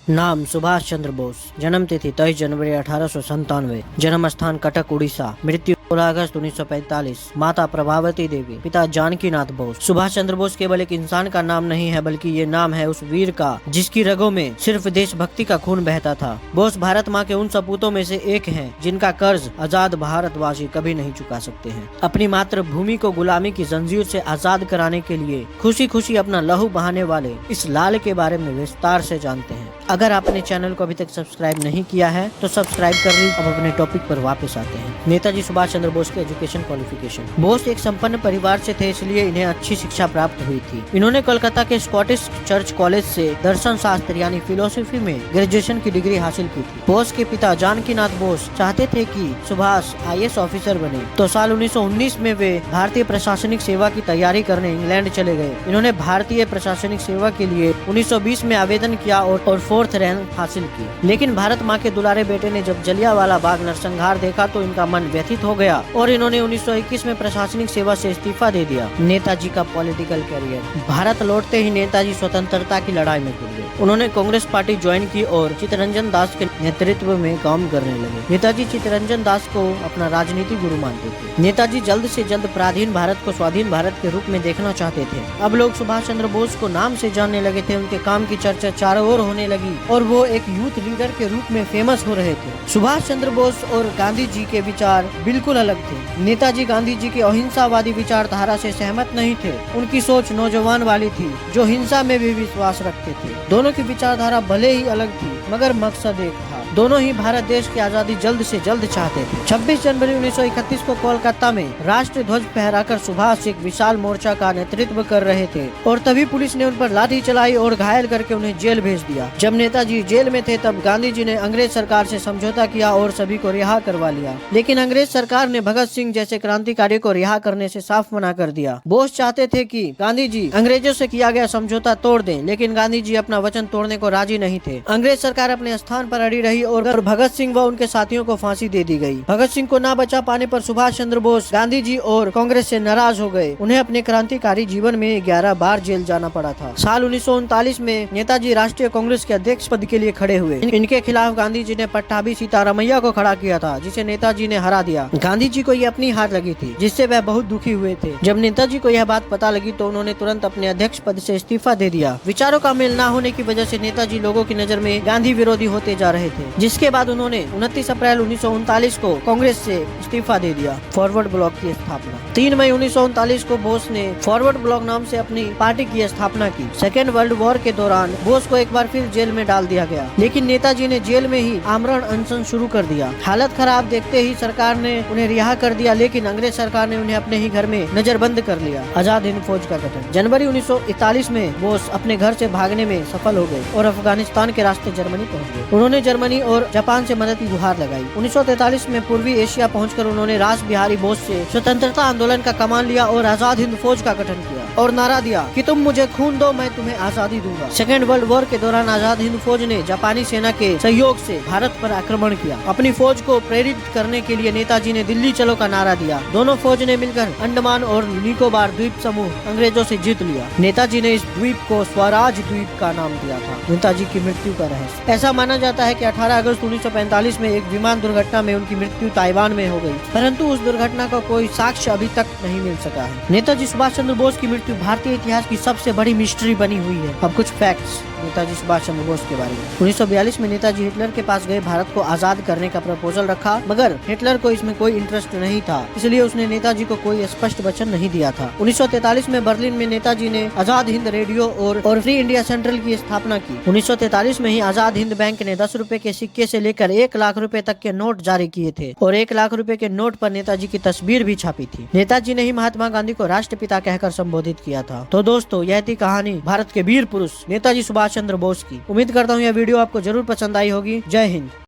नाम सुभाष चंद्र बोस। जन्म तिथि 23 जनवरी 1897। जन्म स्थान कटक उड़ीसा। मृत्यु 16 अगस्त 1945। माता प्रभावती देवी, पिता जानकी नाथ बोस। सुभाष चंद्र बोस केवल एक इंसान का नाम नहीं है, बल्कि ये नाम है उस वीर का जिसकी रगों में सिर्फ देशभक्ति का खून बहता था। बोस भारत माँ के उन सपूतों में से एक हैं जिनका कर्ज आजाद भारतवासी कभी नहीं चुका सकते हैं। अपनी मातृभूमि को गुलामी की जंजीर से आजाद कराने के लिए खुशी खुशी अपना लहू बहाने वाले इस लाल के बारे में विस्तार से जानते हैं। अगर आपने चैनल को अभी तक सब्सक्राइब नहीं किया है तो सब्सक्राइब कर लीजिए। अब अपने टॉपिक पर वापस आते हैं। नेताजी सुभाष चंद्र बोस के एजुकेशन क्वालिफिकेशन। बोस एक संपन्न परिवार से थे, इसलिए इन्हें अच्छी शिक्षा प्राप्त हुई थी। इन्होंने कोलकाता के स्कॉटिश चर्च कॉलेज से दर्शन शास्त्र यानी फिलोसफी में ग्रेजुएशन की डिग्री हासिल की थी। बोस के पिता जानकी नाथ बोस चाहते थे कि सुभाष IAS ऑफिसर बने, तो साल 1919 में वे भारतीय प्रशासनिक सेवा की तैयारी करने इंग्लैंड चले गए। इन्होंने भारतीय प्रशासनिक सेवा के लिए 1920 में आवेदन किया और 4th रैंक हासिल की। लेकिन भारत माँ के दुलारे बेटे ने जब जलियांवाला बाग नरसंहार देखा तो इनका मन व्यथित हो गया और इन्होंने 1921 में प्रशासनिक सेवा से इस्तीफा दे दिया। नेताजी का पॉलिटिकल कैरियर। भारत लौटते ही नेताजी स्वतंत्रता की लड़ाई में कूद गए। उन्होंने कांग्रेस पार्टी ज्वाइन की और चित्तरंजन दास के नेतृत्व में काम करने लगे। नेताजी चित्तरंजन दास को अपना राजनीतिक गुरु मानते थे। नेताजी जल्द से जल्द पराधीन भारत को स्वाधीन भारत के रूप में देखना चाहते थे। अब लोग सुभाष चंद्र बोस को नाम से जानने लगे थे। उनके काम की चर्चा चारों ओर होने लगी और वो एक यूथ लीडर के रूप में फेमस हो रहे थे। सुभाष चंद्र बोस और गांधी जी के विचार बिल्कुल अलग थे। नेताजी गांधी जी की अहिंसावादी विचारधारा से सहमत नहीं थे। उनकी सोच नौजवान वाली थी जो हिंसा में भी विश्वास रखते थे। दोनों की विचारधारा भले ही अलग थी मगर मकसद एक था। दोनों ही भारत देश की आजादी जल्द से जल्द चाहते थे। 26 जनवरी 1931 को कोलकाता में राष्ट्रीय ध्वज फहराकर सुभाष एक विशाल मोर्चा का नेतृत्व कर रहे थे और तभी पुलिस ने उन पर लाठी चलाई और घायल करके उन्हें जेल भेज दिया। जब नेताजी जेल में थे तब गांधी जी ने अंग्रेज सरकार से समझौता किया और सभी को रिहा करवा लिया। लेकिन अंग्रेज सरकार ने भगत सिंह जैसे क्रांतिकारी को रिहा करने से साफ मना कर दिया। बोस चाहते थे कि गांधी जी अंग्रेजों से किया गया समझौता तोड़ दें, लेकिन गांधी जी अपना वचन तोड़ने को राजी नहीं थे। अंग्रेज सरकार अपने स्थान पर अड़ी रही और भगत सिंह व उनके साथियों को फांसी दे दी गई। भगत सिंह को ना बचा पाने पर सुभाष चंद्र बोस गांधी जी और कांग्रेस से नाराज हो गए। उन्हें अपने क्रांतिकारी जीवन में 11 बार जेल जाना पड़ा था। साल 1939 में नेताजी राष्ट्रीय कांग्रेस के अध्यक्ष पद के लिए खड़े हुए। इनके खिलाफ गांधी जी ने पट्टाभी सीतारामैया को खड़ा किया था, जिसे नेताजी ने हरा दिया। गांधी जी को ये अपनी हार लगी थी, जिससे वह बहुत दुखी हुए थे। जब नेताजी को यह बात पता लगी तो उन्होंने तुरंत अपने अध्यक्ष पद से इस्तीफा दे दिया। विचारों का मेल न होने की वजह से नेताजी लोगों की नजर में गांधी विरोधी होते जा रहे थे, जिसके बाद उन्होंने 29 अप्रैल 1939 को कांग्रेस से इस्तीफा दे दिया। फॉरवर्ड ब्लॉक की स्थापना। 3 मई 1939 को बोस ने फॉरवर्ड ब्लॉक नाम से अपनी पार्टी की स्थापना की। सेकेंड वर्ल्ड वॉर के दौरान बोस को एक बार फिर जेल में डाल दिया गया, लेकिन नेताजी ने जेल में ही आमरण अनशन शुरू कर दिया। हालत खराब देखते ही सरकार ने उन्हें रिहा कर दिया, लेकिन अंग्रेज सरकार ने उन्हें अपने ही घर में नजरबंद कर लिया। आजाद हिंद फौज का गठन। जनवरी 1941 में बोस अपने घर से भागने में सफल हो गए और अफगानिस्तान के रास्ते जर्मनी पहुंच गए। उन्होंने जर्मनी और जापान से मदद की गुहार लगाई। 1943 में पूर्वी एशिया पहुंचकर उन्होंने रास बिहारी बोस से स्वतंत्रता आंदोलन का कमान लिया और आजाद हिंद फौज का गठन किया और नारा दिया कि तुम मुझे खून दो, मैं तुम्हें आजादी दूंगा। सेकेंड वर्ल्ड वॉर के दौरान आजाद हिंद फौज ने जापानी सेना के सहयोग से भारत पर आक्रमण किया। अपनी फौज को प्रेरित करने के लिए नेताजी ने दिल्ली चलो का नारा दिया। दोनों फौज ने मिलकर अंडमान और निकोबार द्वीप समूह अंग्रेजों से जीत लिया। नेताजी ने इस द्वीप को स्वराज द्वीप का नाम दिया था। नेताजी की मृत्यु का रहस्य। ऐसा माना जाता है कि 18 अगस्त 1945 में एक विमान दुर्घटना में उनकी मृत्यु ताइवान में हो गई, परंतु उस दुर्घटना का कोई साक्ष्य अभी तक नहीं मिल सका है। नेताजी सुभाष चंद्र बोस की मृत्यु भारतीय इतिहास की सबसे बड़ी मिस्ट्री बनी हुई है। अब कुछ फैक्ट्स नेताजी सुभाष चंद्र बोस के बारे में। 1942 में नेताजी हिटलर के पास गए, भारत को आजाद करने का प्रपोजल रखा, मगर हिटलर को इसमें कोई इंटरेस्ट नहीं था, इसलिए उसने नेताजी को कोई स्पष्ट वचन नहीं दिया था। 1943 में बर्लिन में नेताजी ने आजाद हिंद रेडियो और फ्री इंडिया सेंट्रल की स्थापना की। 1943 में ही आजाद हिंद बैंक ने 10 रुपए के सिक्के से लेकर 1 लाख रुपए तक के नोट जारी किए थे और 1 लाख रुपए के नोट पर नेताजी की तस्वीर भी छापी थी। नेताजी ने ही महात्मा गांधी को राष्ट्रपिता कहकर संबोधित किया था। तो दोस्तों, यह थी कहानी भारत के वीर पुरुष नेताजी सुभाष चंद्र बोस की। उम्मीद करता हूँ यह वीडियो आपको जरूर पसंद आई होगी। जय हिंद।